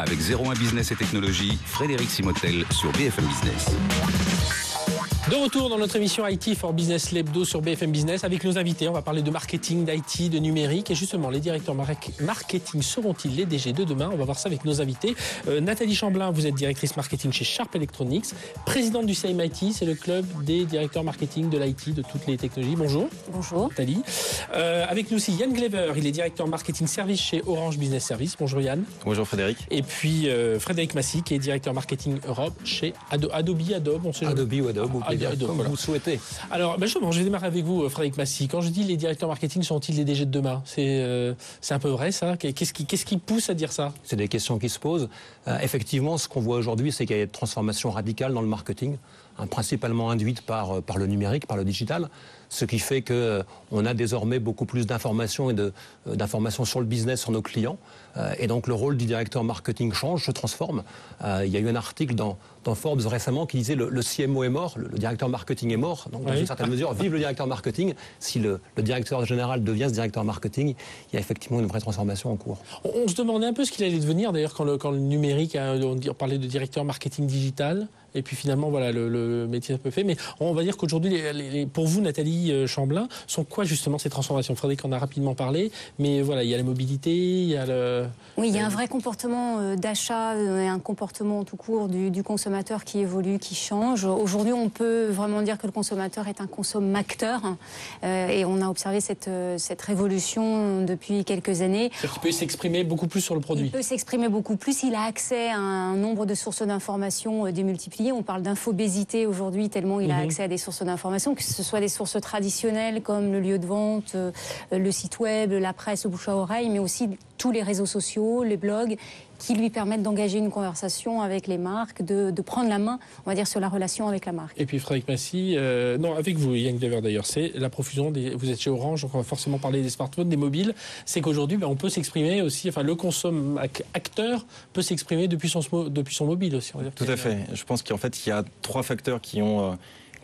Avec 01 Business et Technologie, Frédéric Simotel sur BFM Business. De retour dans notre émission IT for Business, l'hebdo sur BFM Business. Avec nos invités, on va parler de marketing, d'IT, de numérique. Et justement, les directeurs marketing seront-ils les DG de demain? On va voir ça avec nos invités. Nathalie Chamblin, vous êtes directrice marketing chez Sharp Electronics, présidente du CIM IT, c'est le club des directeurs marketing de l'IT, de toutes les technologies. Bonjour. Bonjour. Nathalie. Avec nous aussi Yann Glever, il est directeur marketing service chez Orange Business Service. Bonjour Yann. Bonjour Frédéric. Et puis Frédéric Massy, qui est directeur marketing Europe chez Adobe, on sait Adobe ou Adobe. Comme voilà. vous souhaitez. Alors, justement, je vais démarrer avec vous, Frédéric Massy. Quand je dis les directeurs marketing seront-ils les DG de demain, c'est un peu vrai, ça? Qu'est-ce qui pousse à dire ça? C'est des questions qui se posent. Effectivement, ce qu'on voit aujourd'hui, c'est qu'il y a une transformation radicale dans le marketing, principalement induite par le numérique, par le digital, ce qui fait qu'on a désormais beaucoup plus d'informations et d'informations sur le business, sur nos clients. Et donc, le rôle du directeur marketing change, se transforme. Il y a eu un article dans Forbes récemment qui disait le CMO est mort, le directeur marketing est mort. Donc, dans une certaine mesure, vive le directeur marketing. Si le directeur général devient ce directeur marketing, il y a effectivement une vraie transformation en cours. On se demandait un peu ce qu'il allait devenir, d'ailleurs, quand le numérique, on parlait de directeur marketing digital. Et puis finalement, voilà, le métier est un peu fait. Mais on va dire qu'aujourd'hui, pour vous, Nathalie Chamblin, sont quoi justement ces transformations? Frédéric en a rapidement parlé, mais voilà, il y a la mobilité, il y a le... Oui, il y a un vrai comportement d'achat et un comportement tout court du consommateur qui évolue, qui change. Aujourd'hui, on peut vraiment dire que le consommateur est un consommateur. Et on a observé cette révolution depuis quelques années. C'est-à-dire qu'il peut s'exprimer beaucoup plus sur le produit. Il peut s'exprimer beaucoup plus. Il a accès à un nombre de sources d'informations démultipliées. On parle d'infobésité aujourd'hui, tellement il a accès à des sources d'informations, que ce soit des sources traditionnelles comme le lieu de vente, le site web, la presse, le bouche à oreille, mais aussi tous les réseaux sociaux, les blogs, qui lui permettent d'engager une conversation avec les marques, de prendre la main, on va dire, sur la relation avec la marque. Et puis Frédéric Massy, non, avec vous, Yann Glever d'ailleurs, c'est la profusion vous êtes chez Orange, donc on va forcément parler des smartphones, des mobiles. C'est qu'aujourd'hui, on peut s'exprimer aussi, enfin, le acteur peut s'exprimer depuis son mobile aussi. On va dire. Tout à fait. Je pense qu'en fait, il y a trois facteurs qui ont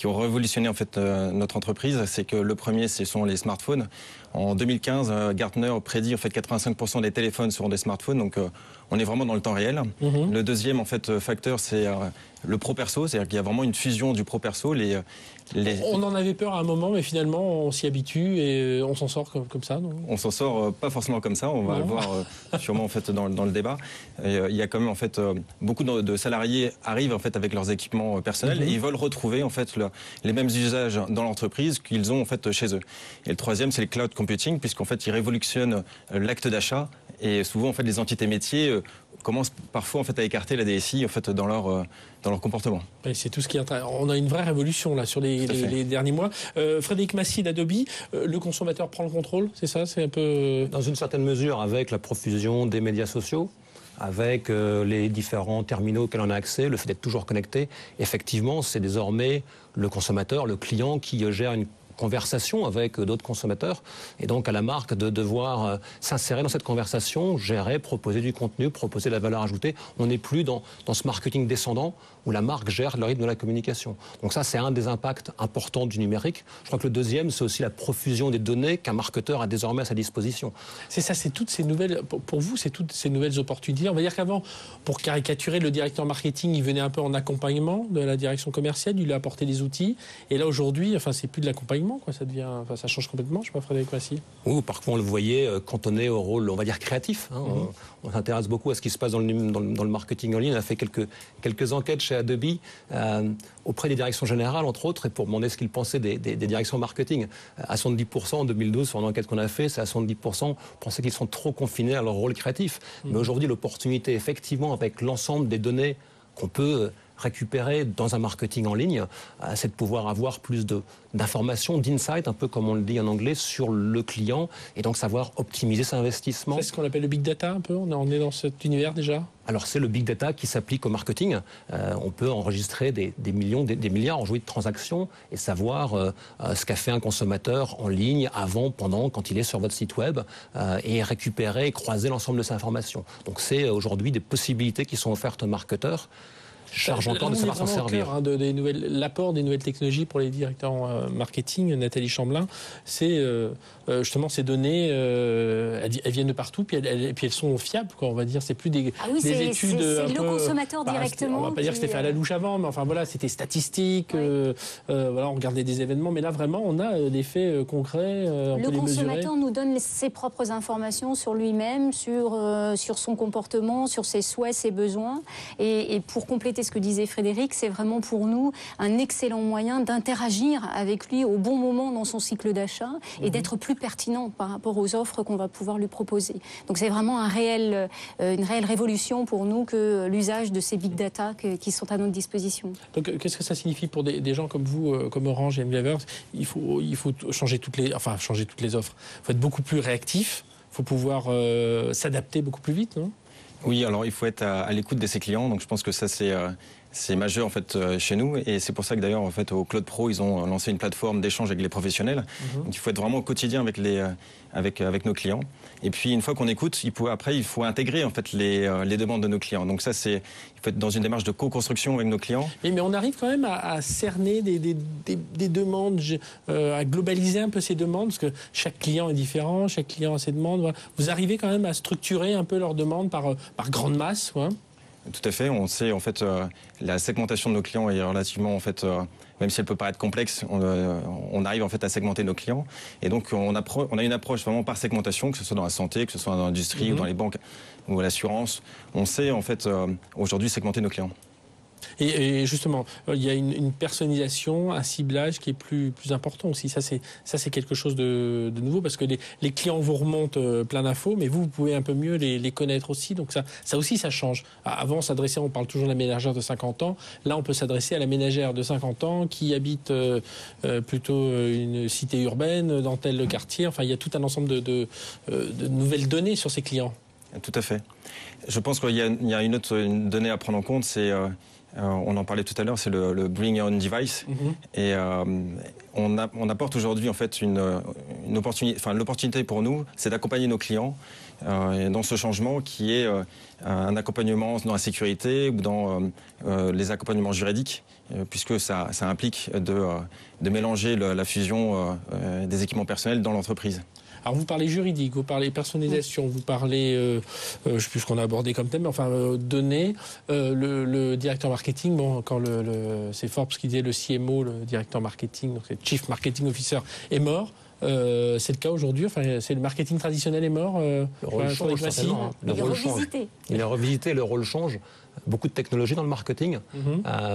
révolutionné en fait notre entreprise. C'est que le premier, ce sont les smartphones. En 2015, Gartner prédit en fait 85% des téléphones seront des smartphones. Donc on est vraiment dans le temps réel. Le deuxième en fait facteur, c'est le pro-perso, c'est-à-dire qu'il y a vraiment une fusion du pro-perso. On en avait peur à un moment, mais finalement on s'y habitue et on s'en sort comme ça. Non? On s'en sort pas forcément comme ça. On va le voir sûrement en fait dans le débat. Et, il y a quand même en fait beaucoup de salariés arrivent en fait avec leurs équipements personnels et ils veulent retrouver en fait les mêmes usages dans l'entreprise qu'ils ont en fait chez eux. Et le troisième, c'est le cloud computing, puisqu'en fait ils révolutionnent l'acte d'achat et souvent en fait les entités métiers commencent parfois en fait à écarter la DSI en fait dans leur comportement. Et c'est tout ce qui est. On a une vraie révolution là sur les derniers mois. Frédéric Massy d'Adobe, le consommateur prend le contrôle, c'est ça, c'est un peu. Dans une certaine mesure, avec la profusion des médias sociaux, avec les différents terminaux auxquels on a accès, le fait d'être toujours connecté, effectivement, c'est désormais le consommateur, le client qui gère une conversation avec d'autres consommateurs, et donc à la marque de devoir s'insérer dans cette conversation, gérer, proposer du contenu, proposer de la valeur ajoutée. On n'est plus dans ce marketing descendant où la marque gère le rythme de la communication. Donc ça, c'est un des impacts importants du numérique. Je crois que le deuxième, c'est aussi la profusion des données qu'un marketeur a désormais à sa disposition. C'est ça, c'est toutes ces nouvelles, pour vous, c'est toutes ces nouvelles opportunités. On va dire qu'avant, pour caricaturer, le directeur marketing, il venait un peu en accompagnement de la direction commerciale, il lui a apporté des outils, et là aujourd'hui, enfin, c'est plus de l'accompagnement. Quoi, ça change complètement, je ne sais pas, Frédéric Massy. Oui, parfois on le voyait cantonné au rôle, on va dire, créatif. On s'intéresse beaucoup à ce qui se passe dans le marketing en ligne. On a fait quelques enquêtes chez Adobe auprès des directions générales, entre autres, et pour demander ce qu'ils pensaient des directions marketing. À 70% en 2012, sur une enquête qu'on a fait, c'est à 70% pensaient qu'ils sont trop confinés à leur rôle créatif. Mais aujourd'hui, l'opportunité, effectivement, avec l'ensemble des données qu'on peut récupérer dans un marketing en ligne, c'est de pouvoir avoir plus d'informations, d'insights, un peu comme on le dit en anglais, sur le client, et donc savoir optimiser ses investissements. C'est ce qu'on appelle le big data un peu, on est dans cet univers déjà. Alors c'est le big data qui s'applique au marketing. On peut enregistrer des millions, des milliards aujourd'hui de transactions et savoir ce qu'a fait un consommateur en ligne avant, pendant, quand il est sur votre site web, et récupérer et croiser l'ensemble de ces informations. Donc c'est aujourd'hui des possibilités qui sont offertes aux marketeurs. charge-en-temps de savoir s'en servir. L'apport des nouvelles technologies pour les directeurs marketing, Nathalie Chamblin, c'est justement ces données, elles viennent de partout, puis elles sont fiables, quoi, on va dire. C'est plus des études. C'est le consommateur directement. On va pas dire que c'était fait à la louche avant, mais enfin voilà, c'était statistique. Voilà, on regardait des événements, mais là vraiment, on a des faits concrets. On peut les mesurer. Le consommateur nous donne ses propres informations sur lui-même, sur son comportement, sur ses souhaits, ses besoins. Et pour compléter ce que disait Frédéric, c'est vraiment pour nous un excellent moyen d'interagir avec lui au bon moment dans son cycle d'achat et d'être plus pertinent par rapport aux offres qu'on va pouvoir lui proposer. Donc c'est vraiment une réelle révolution pour nous que l'usage de ces big data qui sont à notre disposition. Donc qu'est-ce que ça signifie pour des gens comme vous, comme Orange et Unilever? Il faut changer toutes les offres. Il faut être beaucoup plus réactif. Il faut pouvoir s'adapter beaucoup plus vite, non? Oui, alors il faut être à l'écoute de ses clients. Donc je pense que ça c'est majeur en fait chez nous, et c'est pour ça que d'ailleurs en fait au Cloud Pro ils ont lancé une plateforme d'échange avec les professionnels. Donc il faut être vraiment au quotidien avec nos clients. Et puis une fois qu'on écoute, il faut intégrer en fait les demandes de nos clients. Donc ça il faut être dans une démarche de co-construction avec nos clients. Mais on arrive quand même à cerner des demandes, à globaliser un peu ces demandes, parce que chaque client est différent, chaque client a ses demandes. Voilà. Vous arrivez quand même à structurer un peu leurs demandes par grande masse, quoi. Tout à fait. On sait en fait la segmentation de nos clients est relativement en fait même si elle peut paraître complexe, on arrive en fait à segmenter nos clients. Et donc on a une approche vraiment par segmentation, que ce soit dans la santé, que ce soit dans l'industrie ou dans les banques ou l'assurance. On sait en fait aujourd'hui segmenter nos clients. Et justement, il y a une personnalisation, un ciblage qui est plus important aussi. Ça, c'est quelque chose de nouveau, parce que les clients vous remontent plein d'infos, mais vous pouvez un peu mieux les connaître aussi. Donc ça aussi, ça change. Avant, on parle toujours de la ménagère de 50 ans. Là, on peut s'adresser à la ménagère de 50 ans qui habite plutôt une cité urbaine, dans tel quartier. Enfin, il y a tout un ensemble de nouvelles données sur ces clients. Tout à fait. Je pense qu'il y a une donnée à prendre en compte, c'est... on en parlait tout à l'heure, c'est le Bring Your Own Device. Et on apporte aujourd'hui en fait une opportunité. Enfin, l'opportunité pour nous, c'est d'accompagner nos clients dans ce changement qui est un accompagnement dans la sécurité ou dans les accompagnements juridiques, puisque ça implique de mélanger la fusion des équipements personnels dans l'entreprise. Alors vous parlez juridique, vous parlez personnalisation, vous parlez, je ne sais plus ce qu'on a abordé comme thème, mais enfin données. Le directeur marketing, bon, quand c'est Forbes qui disait le CMO, le directeur marketing, donc c'est Chief Marketing Officer, est mort. C'est le cas aujourd'hui. Enfin, c'est le marketing traditionnel est mort. Le rôle change certainement. Il est revisité, le rôle change. Beaucoup de technologies dans le marketing,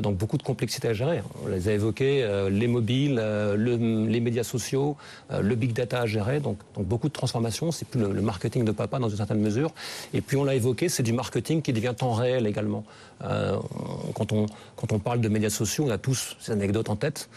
donc beaucoup de complexité à gérer. On les a évoquées, les mobiles, les médias sociaux, le big data à gérer, donc beaucoup de transformations. C'est plus le marketing de papa dans une certaine mesure. Et puis on l'a évoqué, c'est du marketing qui devient temps réel également. Quand on parle de médias sociaux, on a tous ces anecdotes en tête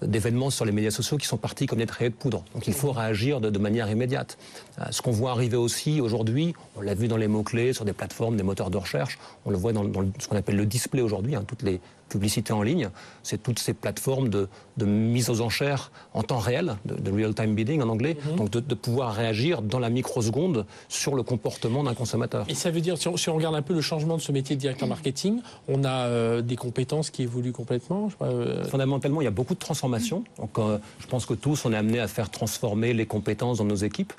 d'événements sur les médias sociaux qui sont partis comme des traits de poudre. Donc il faut réagir de manière immédiate. Ce qu'on voit arriver aussi aujourd'hui, on l'a vu dans les mots-clés, sur des plateformes, des moteurs de recherche, on le voit dans ce qu'on appelle le display aujourd'hui, toutes les publicités en ligne, c'est toutes ces plateformes de mise aux enchères en temps réel, de real-time bidding en anglais, donc de pouvoir réagir dans la microseconde sur le comportement d'un consommateur. Et ça veut dire, si on regarde un peu le changement de ce métier de directeur marketing, on a des compétences qui évoluent complètement. Fondamentalement, il y a beaucoup de transformations. Donc, je pense que tous, on est amenés à faire transformer les compétences dans nos équipes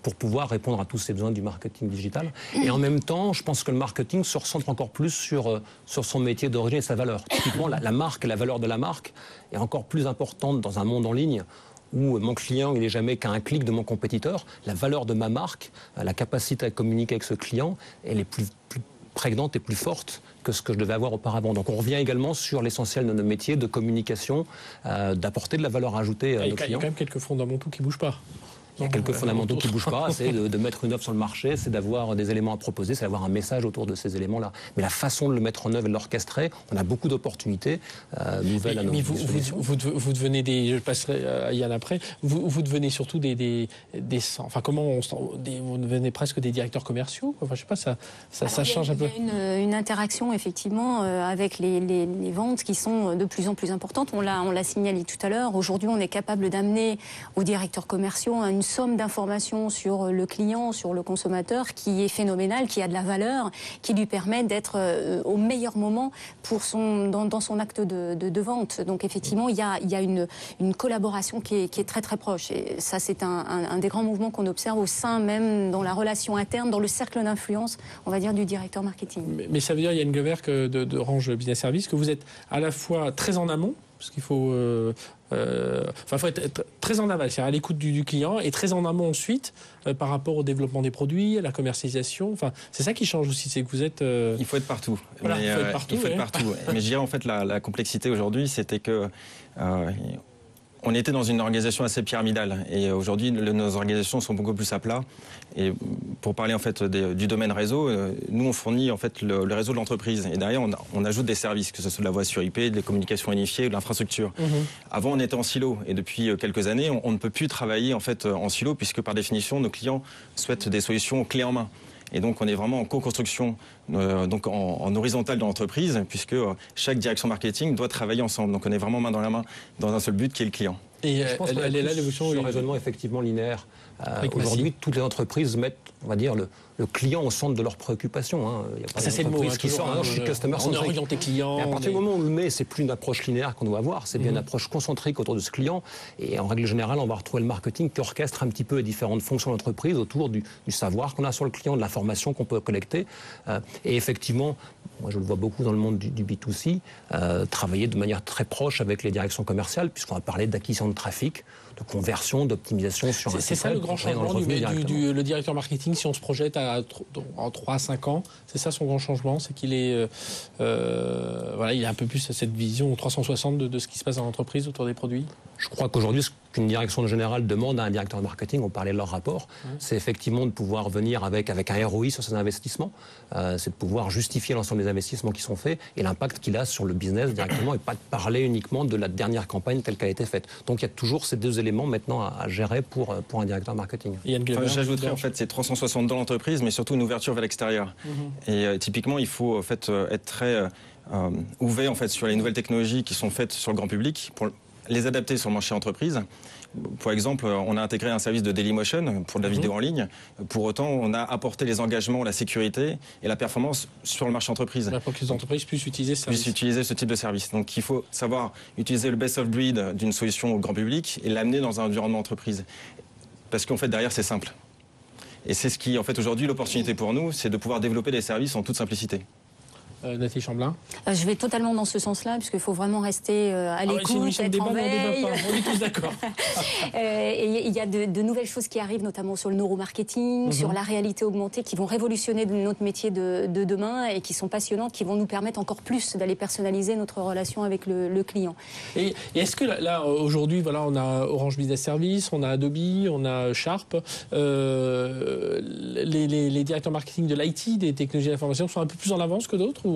pour pouvoir répondre à tous ces besoins du marketing digital. Et en même temps, je pense que le marketing se recentre encore plus sur son métier d'origine et sa valeur. Typiquement, la marque et la valeur de la marque est encore plus importante dans un monde en ligne où mon client, il n'est jamais qu'à un clic de mon compétiteur. La valeur de ma marque, la capacité à communiquer avec ce client, elle est plus prégnante et plus forte que ce que je devais avoir auparavant. Donc on revient également sur l'essentiel de nos métiers de communication, d'apporter de la valeur ajoutée à nos clients. Il y a quand même quelques fondamentaux qui ne bougent pas. Il y a quelques fondamentaux qui ne bougent pas, c'est de mettre une offre sur le marché, c'est d'avoir des éléments à proposer, c'est d'avoir un message autour de ces éléments-là. Mais la façon de le mettre en œuvre et de l'orchestrer, on a beaucoup d'opportunités nouvelles à nos dispositions. Vous devenez je passerai à Yann après, vous devenez surtout enfin vous devenez presque des directeurs commerciaux. Enfin, je sais pas, ça change un peu. Il y a une interaction effectivement avec les ventes qui sont de plus en plus importantes. On l'a signalé tout à l'heure. Aujourd'hui, on est capable d'amener aux directeurs commerciaux une somme d'informations sur le client, sur le consommateur qui est phénoménale, qui a de la valeur, qui lui permet d'être au meilleur moment pour dans son acte de vente. Donc effectivement, il y a une collaboration qui est très très proche. Et ça, c'est un des grands mouvements qu'on observe au sein même dans la relation interne, dans le cercle d'influence, on va dire, du directeur marketing. Mais ça veut dire, Yann Gover, d'Orange Business Service, que vous êtes à la fois très en amont, parce qu'il faut, faut être très en aval, c'est-à-dire à l'écoute du client, et très en amont ensuite par rapport au développement des produits, à la commercialisation. Enfin, c'est ça qui change aussi, c'est que vous êtes. Il faut être partout. Voilà, il faut être partout. Mais je dirais en fait la complexité aujourd'hui, c'était que on était dans une organisation assez pyramidale et aujourd'hui nos organisations sont beaucoup plus à plat. Et pour parler en fait du domaine réseau, nous on fournit en fait le réseau de l'entreprise et derrière on ajoute des services, que ce soit de la voix sur IP, des communications unifiées ou de l'infrastructure. Avant on était en silo et depuis quelques années on ne peut plus travailler en fait en silo puisque par définition nos clients souhaitent des solutions clés en main. Et donc, on est vraiment en co-construction, donc en horizontale dans l'entreprise, puisque chaque direction marketing doit travailler ensemble. Donc, on est vraiment main dans la main dans un seul but qui est le client. Et elle est là l'évolution. Le raisonnement effectivement linéaire. Aujourd'hui, toutes les entreprises mettent, on va dire, le client au centre de leurs préoccupations. Hein. Il y a pas ça, c'est le mot. qui sort, je suis customer centric. On est orienté client. Mais à partir du moment où on le met, c'est plus une approche linéaire qu'on doit avoir, c'est bien une approche concentrique autour de ce client. Et en règle générale, on va retrouver le marketing qui orchestre un petit peu les différentes fonctions de l'entreprise autour du savoir qu'on a sur le client, de l'information qu'on peut collecter. Et effectivement, moi je le vois beaucoup dans le monde du B2C, travailler de manière très proche avec les directions commerciales, puisqu'on va parler d'acquisition de trafic, de conversion, d'optimisation sur un site. C'est ça le grand changement le directeur marketing, si on se projette en 3 à 5 ans, c'est ça son grand changement, c'est qu'il est, voilà, il a un peu plus cette vision 360 de ce qui se passe dans l'entreprise autour des produits. Je crois qu'aujourd'hui, ce qu'une direction générale demande à un directeur de marketing, on parlait de leur rapport, c'est effectivement de pouvoir venir avec un ROI sur ses investissements, c'est de pouvoir justifier l'ensemble des investissements qui sont faits et l'impact qu'il a sur le business directement et pas de parler uniquement de la dernière campagne telle qu'elle a été faite. Donc il y a toujours ces deux éléments maintenant à gérer pour un directeur marketing. J'ajouterais en fait c'est 360 dans l'entreprise, mais surtout une ouverture vers l'extérieur. Et typiquement, il faut en fait être très ouvert en fait sur les nouvelles technologies qui sont faites sur le grand public pour les adapter sur le marché entreprise. Pour exemple, on a intégré un service de Dailymotion pour de la vidéo en ligne. Pour autant, on a apporté les engagements, la sécurité et la performance sur le marché entreprise. Pour que les entreprises puissent utiliser ce type de service. Donc il faut savoir utiliser le best of breed d'une solution au grand public et l'amener dans un environnement entreprise. Parce qu'en fait, derrière, c'est simple. Et c'est ce qui, en fait, aujourd'hui, l'opportunité pour nous, c'est de pouvoir développer des services en toute simplicité. Nathalie Chamblin. Je vais totalement dans ce sens-là, puisqu'il faut vraiment rester à l'écoute, être en veille. On est tous d'accord. Et il y a de nouvelles choses qui arrivent, notamment sur le neuromarketing, sur la réalité augmentée, qui vont révolutionner notre métier de demain et qui sont passionnantes, qui vont nous permettre encore plus d'aller personnaliser notre relation avec le client. Et est-ce que là aujourd'hui, voilà, on a Orange Business Service, on a Adobe, on a Sharp, les directeurs marketing de l'IT, des technologies d'information, sont un peu plus en avance que d'autres?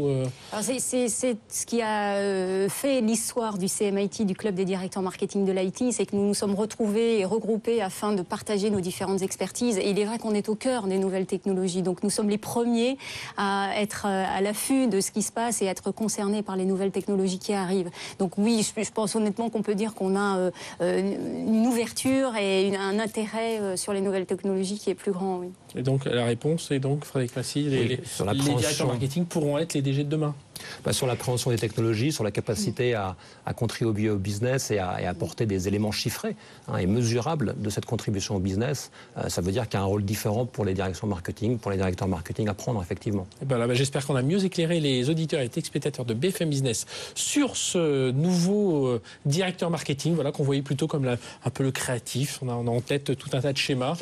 C'est ce qui a fait l'histoire du CMIT, du club des directeurs marketing de l'IT, c'est que nous nous sommes retrouvés et regroupés afin de partager nos différentes expertises. Et il est vrai qu'on est au cœur des nouvelles technologies. Donc nous sommes les premiers à être à l'affût de ce qui se passe et à être concernés par les nouvelles technologies qui arrivent. Donc oui, je pense honnêtement qu'on peut dire qu'on a une ouverture et un intérêt sur les nouvelles technologies qui est plus grand. Oui. Et donc la réponse est donc, Frédéric Massy, les directeurs marketing pourront être les DG de demain. Sur l'appréhension des technologies, sur la capacité à contribuer au business et à apporter des éléments chiffrés et mesurables de cette contribution au business, ça veut dire qu'il y a un rôle différent pour les directions marketing, pour les directeurs marketing à prendre, effectivement. Et j'espère qu'on a mieux éclairé les auditeurs et téléspectateurs de BFM Business sur ce nouveau directeur marketing, voilà, qu'on voyait plutôt comme un peu le créatif. On a en tête tout un tas de schémas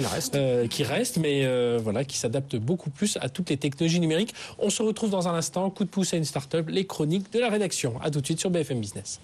qui restent, mais voilà, qui s'adaptent beaucoup plus à toutes les technologies numériques. On se retrouve dans un instant, coup de pouce à une start-up, les chroniques de la rédaction. À tout de suite sur BFM Business.